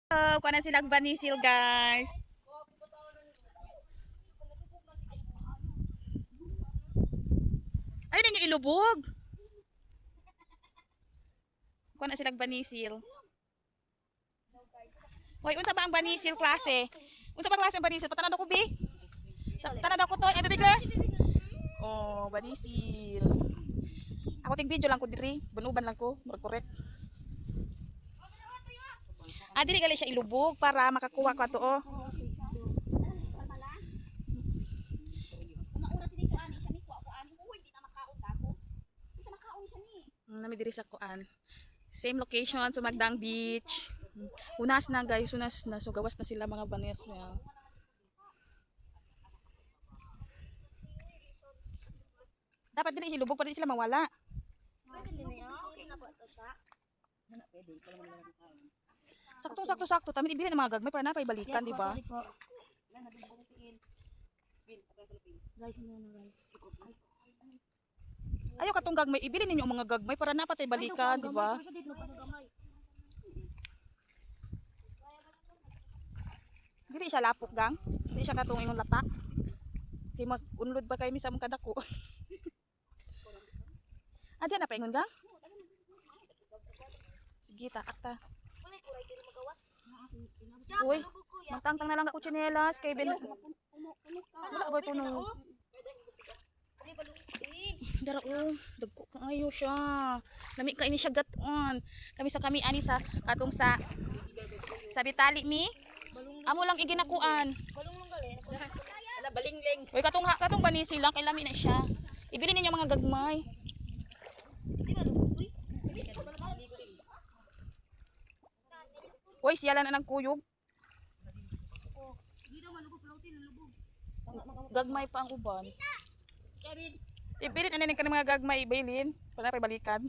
Oh, kuha na silang banisil, guys. Ayun yung ilubog. Kuha na silang banisil. Hoy, unsa ba ang banisil klase? Unsa ba klase ang banisil? Patanad ako, bi. Tanad ako to. Ano, bigla? Oh, banisil. Ako ting video lang ko diri. Banuban lang ko. Correct. Dili gali siya ilubog para makakuha ko ato, oh. Nami diri sa kuan. Same location, Sumagdang Beach. Unas na, guys. Unas na. So, gawas na sila mga banes niya. Dapat dili ilubog para di sila mawala. Sakto. Tami ibili ng mga gagmay para na balikan, di ba? Guys, guys. Ayo katong gagmay, ibili ninyo ang mga gagmay para napatay balikan, di ba? Dili siya lapok, gang. Dili siya katong imong latak. Kay mag-unlod ba kay mi sa mong kadako. Diyan na paingon, gang. Sige, takta. Uy, magtangtang na lang ako tsinelas kay Ben. Wala ba ito no? Dara dagko kaayo siya. Lami ka ini siya gaton. Kami ani sa katong sa bitali mi. Amo lang iginakuan. Ala balingling. Uy, katong banisil lang kay lami na siya. Ibili ninyo mga gagmay. Uy, siya lang na ng kuyog. Gagmay pa ang uban. Ipilit na ka ng mga gagmay, ibailin. Para na balikan.